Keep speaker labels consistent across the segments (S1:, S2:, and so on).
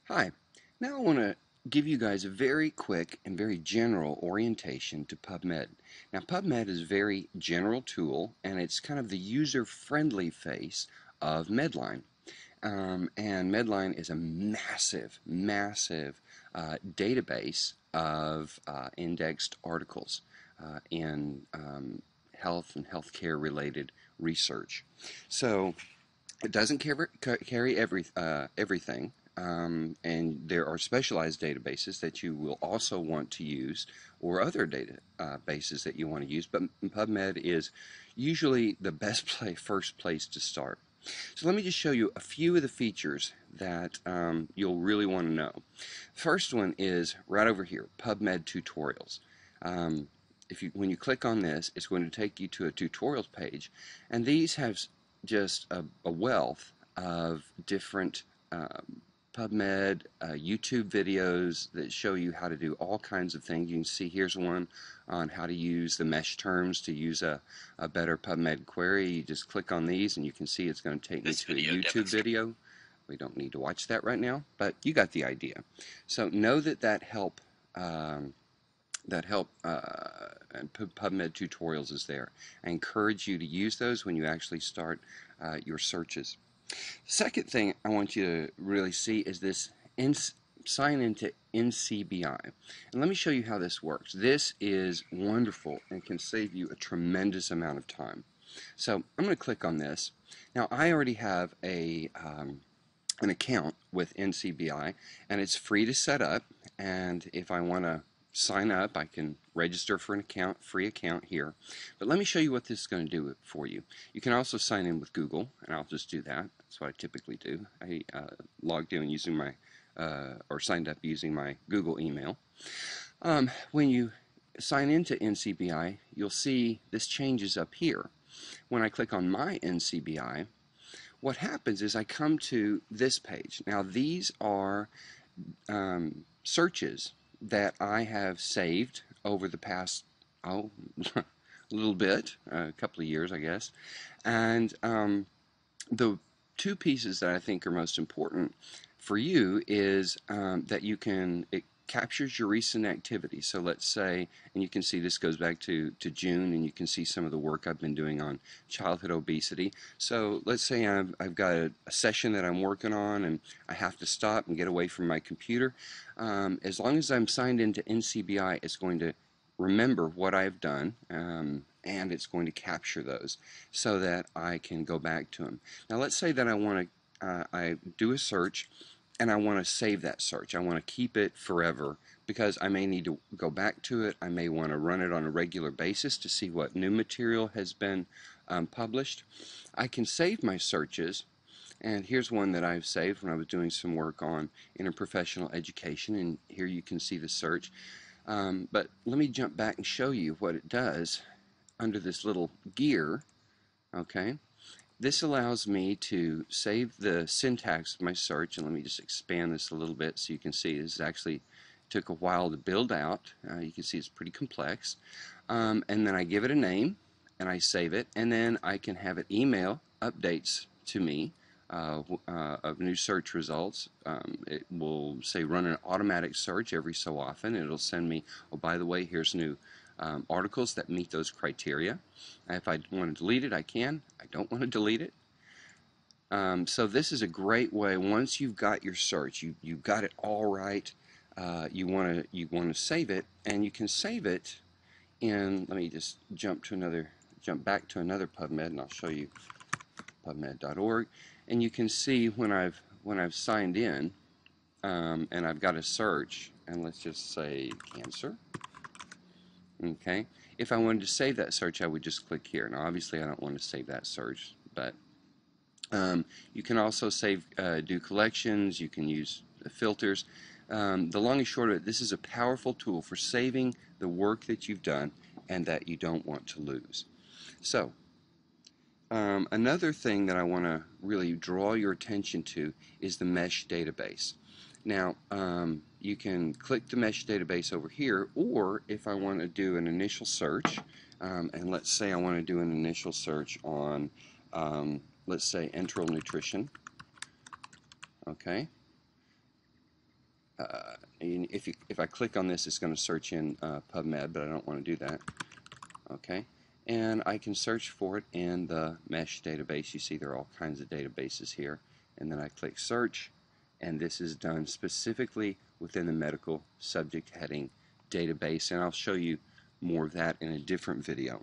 S1: Hi, now I want to give you guys a very quick and very general orientation to PubMed. Now PubMed is a very general tool and it's kind of the user-friendly face of Medline. And Medline is a massive database of indexed articles in health and healthcare related research. So it doesn't carry everything, and there are specialized databases that you will also want to use, or other databases that you want to use, but PubMed is usually the best first place to start. So let me just show you a few of the features that you'll really want to know. First one is right over here, PubMed Tutorials. When you click on this, it's going to take you to a tutorials page, and these have just a wealth of different PubMed YouTube videos that show you how to do all kinds of things. You can see here's one on how to use the mesh terms to use a better PubMed query. You just click on these and you can see it's going to take me to a YouTube video. We don't need to watch that right now, but you got the idea. So know that help PubMed tutorials is there. I encourage you to use those when you actually start your searches. Second thing I want you to really see is this sign into NCBI. And let me show you how this works. This is wonderful and can save you a tremendous amount of time. So I'm going to click on this. Now I already have an account with NCBI and it's free to set up, and if I want to sign up I can register for an account, free account here. But let me show you what this is going to do for you. You can also sign in with Google, and I'll just do that. That's what I typically do. I logged in using my or signed up using my Google email. When you sign into NCBI, you'll see this changes up here. When I click on my NCBI, what happens is I come to this page. Now these are searches that I have saved over the past, a little bit, a couple of years I guess. And the two pieces that I think are most important for you is that it captures your recent activity. So let's say, and you can see this goes back to June, and you can see some of the work I've been doing on childhood obesity. So let's say I've got a session that I'm working on and I have to stop and get away from my computer. As long as I'm signed into NCBI, it's going to remember what I've done, and it's going to capture those so that I can go back to them. Now let's say that I do a search and I want to save that search. I want to keep it forever because I may need to go back to it. I may want to run it on a regular basis to see what new material has been published. I can save my searches, and here's one that I've saved when I was doing some work on interprofessional education, and here you can see the search. But let me jump back and show you what it does under this little gear. Okay, this allows me to save the syntax of my search, and let me just expand this a little bit so you can see this actually took a while to build out. You can see it's pretty complex. And then I give it a name and I save it, and then I can have it email updates to me of new search results. It will say run an automatic search every so often. It'll send me, oh, by the way, here's new articles that meet those criteria. If I want to delete it, I can. I don't want to delete it. So this is a great way. Once you've got your search, you've got it all right. You want to save it, and you can save it in. Let me just jump back to another PubMed, and I'll show you PubMed.org. And you can see when I've signed in, and I've got a search, and let's just say cancer. Okay, if I wanted to save that search, I would just click here. Now obviously I don't want to save that search, but you can also do collections, you can use filters. The long and short of it, this is a powerful tool for saving the work that you've done and that you don't want to lose. So another thing that I want to really draw your attention to is the mesh database. Now, you can click the mesh database over here, or if I want to do an initial search, and let's say I want to do an initial search on, let's say, enteral nutrition, okay? if I click on this, it's going to search in PubMed, but I don't want to do that. Okay, and I can search for it in the mesh database. You see there are all kinds of databases here, and then I click search, and this is done specifically within the medical subject heading database, and I'll show you more of that in a different video.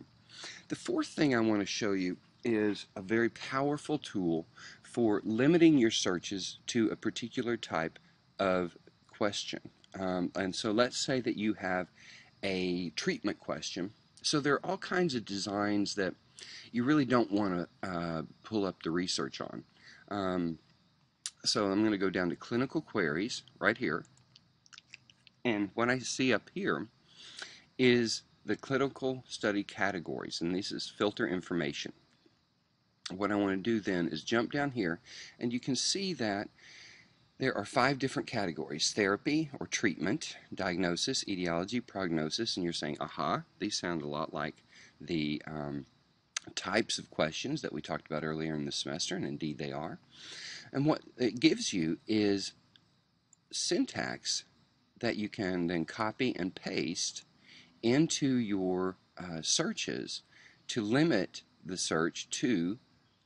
S1: The fourth thing I want to show you is a very powerful tool for limiting your searches to a particular type of question. And so let's say that you have a treatment question. So there are all kinds of designs that you really don't want to pull up the research on. So I'm going to go down to clinical queries right here. And what I see up here is the clinical study categories, and this is filter information. What I want to do then is jump down here, and you can see that there are 5 different categories: therapy or treatment, diagnosis, etiology, prognosis, and you're saying, aha, these sound a lot like the types of questions that we talked about earlier in the semester, and indeed they are. And what it gives you is syntax that you can then copy and paste into your searches to limit the search to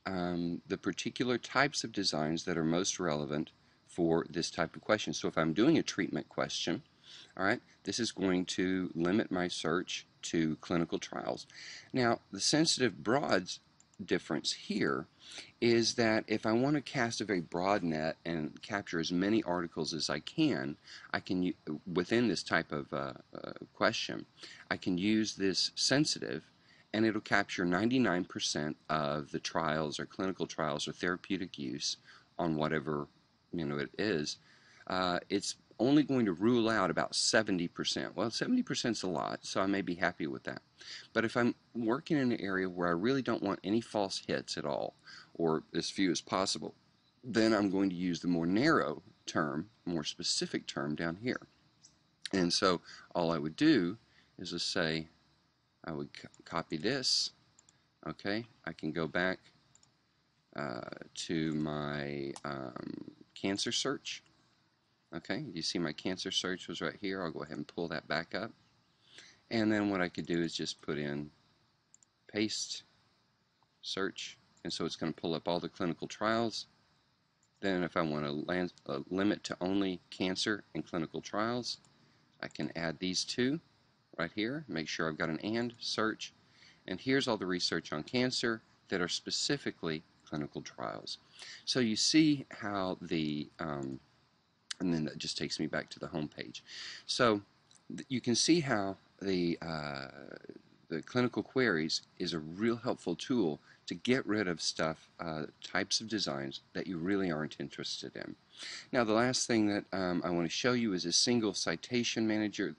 S1: the particular types of designs that are most relevant for this type of question. So if I'm doing a treatment question, all right, this is going to limit my search to clinical trials. Now, the sensitive broads difference here is that if I want to cast a very broad net and capture as many articles as I can within this type of question, I can use this sensitive, and it'll capture 99% of the trials or clinical trials or therapeutic use on whatever it is. It's only going to rule out about 70%. Well, 70% is a lot, so I may be happy with that. But if I'm working in an area where I really don't want any false hits at all, or as few as possible, then I'm going to use the more narrow term, more specific term down here. And so all I would do is just say, I would copy this. Okay, I can go back to my cancer search. Okay, you see my cancer search was right here. I'll go ahead and pull that back up. And then what I could do is just put in paste search, and so it's going to pull up all the clinical trials. Then if I want to limit to only cancer and clinical trials, I can add these two right here, make sure I've got an and search, and here's all the research on cancer that are specifically clinical trials. So you see how the and then that just takes me back to the home page. So you can see how the clinical queries is a real helpful tool to get rid of stuff, types of designs that you really aren't interested in. Now the last thing that I want to show you is a single citation manager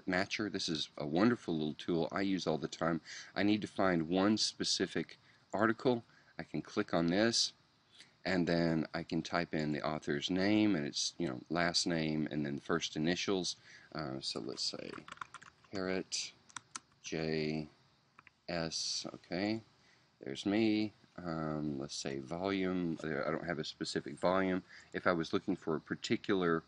S1: matcher. This is a wonderful little tool I use all the time. I need to find one specific article. I can click on this, and then I can type in the author's name and its last name and then first initials. So let's say Parrot J S. Okay, there's me. Let's say volume. I don't have a specific volume. If I was looking for a particular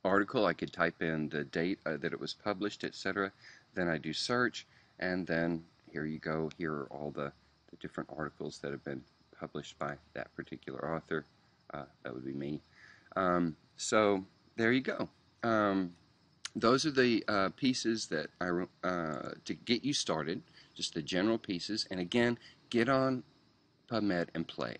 S1: article, I could type in the date that it was published, etc. Then I do search, and then here you go. Here are all the different articles that have been published by that particular author. That would be me. So there you go. Those are the pieces that to get you started, just the general pieces. And again, get on PubMed and play.